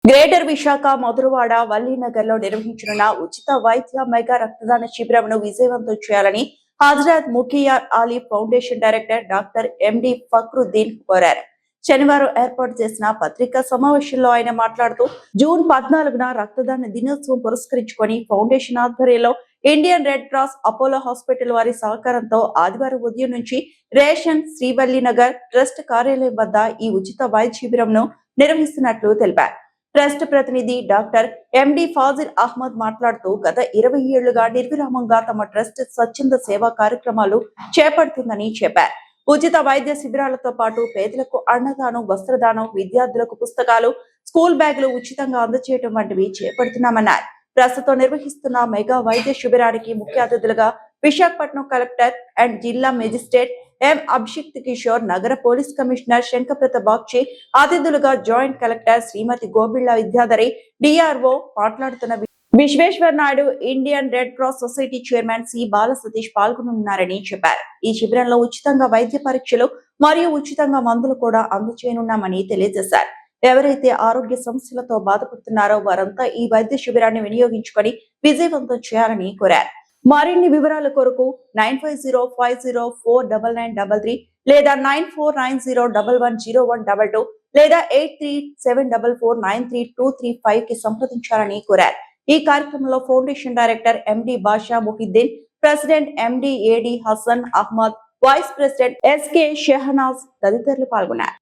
Greater Visakha Madhurawada వల్లీనగర్ లో నిర్వహించనున్న ఉచిత వైద్య మెగా రక్తదాన శిబిరంను విజయవంతం చేయాలని Hazrat Mukhiyar Ali foundation director doctor MD Fakruddin కోరారు. శనివారం ఏర్పాటు చేసిన పత్రికా సమావేశంలో ఆయన మాట్లాడుతూ జూన్ 14న రక్తదాన దినోత్సవం పురస్కరించుకొని ఫౌండేషన్ ఆధ్వర్యంలో Indian red cross Apollo hospital వారి సహకారంతో ఆదివారం ఉదయం నుంచి రేషన్ శ్రీవల్లినగర్ ట్రస్ట్ కార్యాలయం వద్ద ఈ ఉచిత వైద్య శిబిరంను నిర్వహిస్తున్నట్లు తెలిపారు. ట్రస్ట్ ప్రతినిధి డాక్టర్ ఎండి ఫాజిల్ అహ్మద్ మాట్లాడుతూ గత 20 ఏళ్లుగా నిర్విరామంగా తమ ట్రస్ట్ స్వచ్ఛంద సేవా కార్యక్రమాలు చేపడుతుందని చెప్పారు. ఉచిత వైద్య శిబిరాలతో పాటు పేదలకు అన్నదానం, వస్త్రదానం, విద్యార్థులకు పుస్తకాలు, స్కూల్ బ్యాగులు ఉచితంగా అందజేయడం వంటివి చేపడుతున్నామన్నారు. ప్రస్తుతం నిర్వహిస్తున్న మెగా వైద్య శిబిరానికి ముఖ్య అతిథులుగా విశాఖపట్నం కలెక్టర్ అండ్ జిల్లా మెజిస్ట్రేట్ ఎం అభిషిక్త్ కిషోర్, నగర పోలీస్ కమిషనర్ శంకప్రత బాక్షి, అతిథులుగా joint collector Shrimati Gobilla Vidyadhari, DRO మాట్లాడుతున్న Visweswar Naidu, Indian red cross society chairman C Bala Satish పాల్గొనున్నారని చెప్పారు. ఈ శిబిరంలో ఉచితంగా వైద్య పరీక్షలు మరియు ఉచితంగా మందులు కూడా అందజేయనున్నామని తెలియజేశారు. ఎవరైతే ఆరోగ్య సమస్యలతో బాధపడుతున్నారో వారంతా ఈ వైద్య శిబిరాన్ని వినియోగించుకొని విజయవంతం చేయాలని కోరారు. మరిన్ని వివరాల కొరకు 9505049933 లేదా 9490110122 లేదా 8374493235 కి సంప్రదించాలని కోరారు. ఈ కార్యక్రమంలో foundation director MD Basha Muhiddin, president MD AD Hasan Ahmed, vice president SK Shehnaz తదితరులు పాల్గొన్నారు.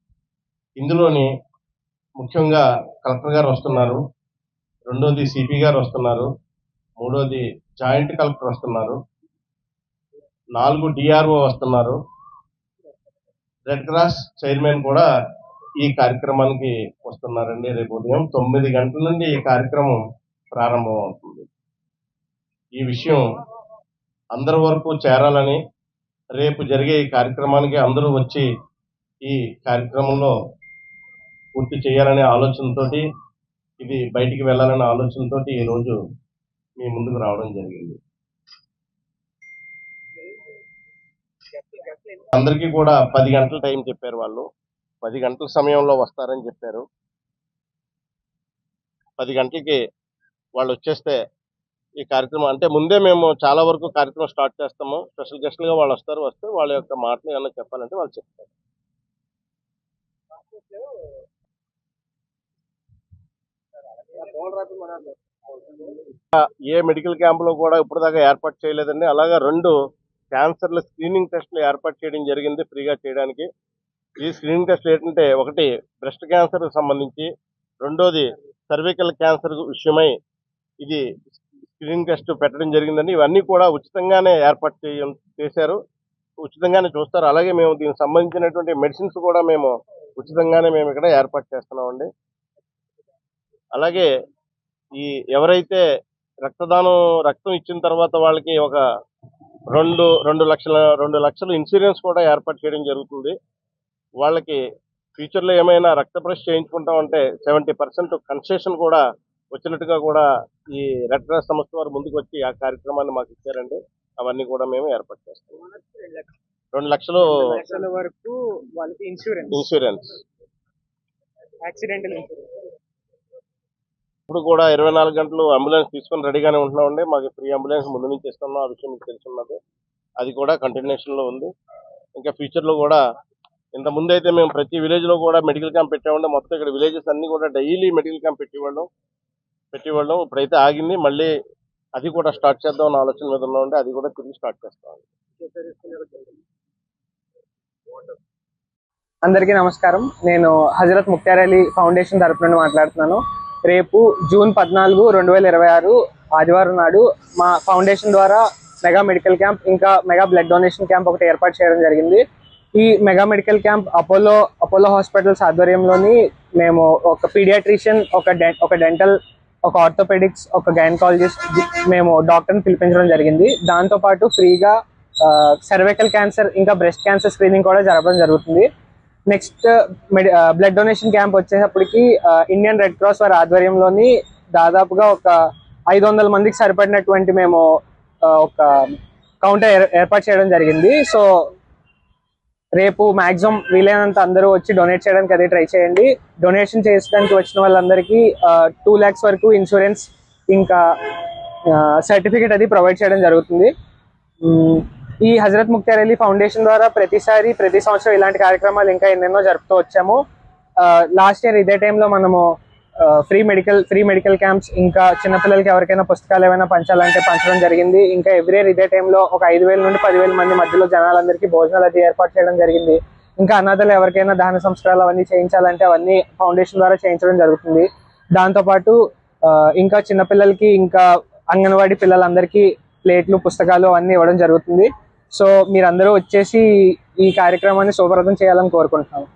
ఇందులోని ముఖ్యంగా కలెక్టర్ గారు వస్తున్నారు, రెండోది సిపి గారు వస్తున్నారు, మూడోది జాయింట్ కలెక్టర్ వస్తున్నారు, 4 డిఆర్ఓ వస్తున్నారు, రెడ్ క్రాస్ చైర్మన్ కూడా ఈ కార్యక్రమానికి వస్తున్నారండి. రేపు ఉదయం 9 గంటల నుండి ఈ కార్యక్రమం ప్రారంభం అవుతుంది. ఈ విషయం అందరి వరకు చేరాలని, రేపు జరిగే ఈ కార్యక్రమానికి అందరూ వచ్చి ఈ కార్యక్రమంలో పూర్తి చేయాలనే ఆలోచనతోటి, ఇది బయటికి వెళ్ళాలనే ఆలోచనతోటి ఈరోజు మీ ముందుకు రావడం జరిగింది. అందరికీ కూడా 10 గంటల టైం చెప్పారు. వాళ్ళు 10 గంటల సమయంలో వస్తారని చెప్పారు. 10 గంటలకి వాళ్ళు వచ్చేస్తే ఈ కార్యక్రమం అంటే ముందే మేము చాలా వరకు కార్యక్రమం స్టార్ట్ చేస్తాము. స్పెషల్ గెస్ట్లుగా వాళ్ళు వస్తే వాళ్ళ యొక్క మాటలు ఏమన్నా చెప్పాలంటే వాళ్ళు చెప్తారు. ఏ మెడికల్ క్యాంపులో కూడా ఇప్పటిదాకా ఏర్పాటు చేయలేదండి. అలాగా 2 క్యాన్సర్ల స్క్రీనింగ్ టెస్టులు ఏర్పాటు చేయడం జరిగింది ఫ్రీగా చేయడానికి. ఈ స్క్రీనింగ్ టెస్టులు ఏంటంటే, ఒకటి బ్రెస్ట్ క్యాన్సర్ సంబంధించి, రెండోది సర్వికల్ క్యాన్సర్ విషయమై ఇది స్క్రీనింగ్ టెస్ట్ పెట్టడం జరిగిందండి. ఇవన్నీ కూడా ఉచితంగానే ఏర్పాటు చేశారు, ఉచితంగానే చూస్తారు. అలాగే మేము దీనికి సంబంధించినటువంటి మెడిసిన్స్ కూడా మేము ఉచితంగానే మేము ఇక్కడ ఏర్పాటు చేస్తున్నామండి. అలాగే ఈ ఎవరైతే రక్తం ఇచ్చిన తర్వాత వాళ్ళకి ఒక 2 లక్షల ఇన్సూరెన్స్ కూడా ఏర్పాటు చేయడం జరుగుతుంది. వాళ్ళకి ఫ్యూచర్లో ఏమైనా రక్త పరీక్ష చేయించుకుంటామంటే 70% కన్సెషన్ కూడా వచ్చినట్టుగా కూడా ఈ రెడ్ క్రాస్ సంస్థ వారు ముందుకు వచ్చి ఆ కార్యక్రమాన్ని మాకు ఇచ్చారండి. అవన్నీ కూడా మేము ఏర్పాటు చేస్తాం. 2 లక్షల వరకు వాళ్ళకి ఇన్సూరెన్స్ యాక్సిడెంటల్ ఇన్సూరెన్స్. ఇప్పుడు కూడా 24 గంటలు అంబులెన్స్ తీసుకొని రెడీగానే ఉంటున్నామండి. మాకు ఫ్రీ అంబులెన్స్ ముందు నుంచి ఇస్తున్నాం, ఆ విషయం మీకు తెలుసున్నది. అది కూడా కంటిన్యూషన్లో ఉంది. ఇంకా ఫ్యూచర్లో కూడా ఇంత ముందు అయితే మేము ప్రతి విలేజ్లో కూడా మెడికల్ క్యాంప్ పెట్టేవాళ్ళం. మొత్తం ఇక్కడ విలేజెస్ అన్నీ కూడా డైలీ మెడికల్ క్యాంప్ పెట్టేవాళ్ళం. ఇప్పుడైతే ఆగింది. మళ్ళీ అది కూడా స్టార్ట్ చేద్దాం అన్న ఆలోచన మీద ఉన్నామండి. అది కూడా తిరిగి స్టార్ట్ చేస్తామండి. అందరికీ నమస్కారం. నేను హజరత్ ముఖ్తార్ అలీ ఫౌండేషన్ తరపు నుండి మాట్లాడుతున్నాను. రేపు జూన్ 14, 2026 ఆదివారం నాడు మా ఫౌండేషన్ ద్వారా మెగా మెడికల్ క్యాంప్ ఇంకా మెగా బ్లడ్ డొనేషన్ క్యాంప్ ఒకటి ఏర్పాటు చేయడం జరిగింది. ఈ mega medical camp Apollo hospitals ఆధ్వర్యంలోని మేము ఒక పీడియాట్రిషియన్, ఒక డెంటల్, ఒక ఆర్థోపెడిక్స్, ఒక గైనకాలజిస్ట్ మేము డాక్టర్ని పిలిపించడం జరిగింది. దాంతోపాటు ఫ్రీగా సర్వైకల్ క్యాన్సర్ ఇంకా బ్రెస్ట్ క్యాన్సర్ స్క్రీనింగ్ కూడా జరపడం జరుగుతుంది. నెక్స్ట్ బ్లడ్ డొనేషన్ క్యాంప్ వచ్చేటప్పటికి ఇండియన్ రెడ్ క్రాస్ వారి ఆధ్వర్యంలోని దాదాపుగా ఒక 500 మందికి సరిపడినటువంటి మేము ఒక కౌంటర్ ఏర్పాటు చేయడం జరిగింది. సో రేపు మాక్సిమం వీలైనంత అందరూ వచ్చి డొనేట్ చేయడానికి అదే ట్రై చేయండి. డొనేషన్ చేయడానికి వచ్చిన వాళ్ళందరికీ 2 lakhs వరకు ఇన్సూరెన్స్ ఇంకా సర్టిఫికేట్ అది ప్రొవైడ్ చేయడం జరుగుతుంది. ఈ హజరత్ ముఖ్తార్ అలీ ఫౌండేషన్ ద్వారా ప్రతి సంవత్సరం ఇలాంటి కార్యక్రమాలు ఇంకా ఎన్నెన్నో జరుపుతూ వచ్చాము. లాస్ట్ ఇయర్ ఇదే టైంలో మనము ఫ్రీ మెడికల్ క్యాంప్స్, ఇంకా చిన్నపిల్లలకి ఎవరికైనా పుస్తకాలు ఏమైనా పంచాలంటే పంచడం జరిగింది. ఇంకా ఎవ్రీ ఇయర్ ఇదే టైంలో ఒక 5,000 నుండి 10,000 మంది మధ్యలో జనాలందరికీ భోజనాలు అది ఏర్పాటు చేయడం జరిగింది. ఇంకా అనాథలు ఎవరికైనా దహన సంస్కారాలు అవన్నీ చేయించాలంటే అవన్నీ ఫౌండేషన్ ద్వారా చేయించడం జరుగుతుంది. దాంతోపాటు ఇంకా చిన్నపిల్లలకి ఇంకా అంగన్వాడీ పిల్లలందరికీ ప్లేట్లు, పుస్తకాలు అవన్నీ ఇవ్వడం జరుగుతుంది. సో మీరందరూ వచ్చేసి ఈ కార్యక్రమాన్ని శుభప్రదం చేయాలని కోరుకుంటున్నాను.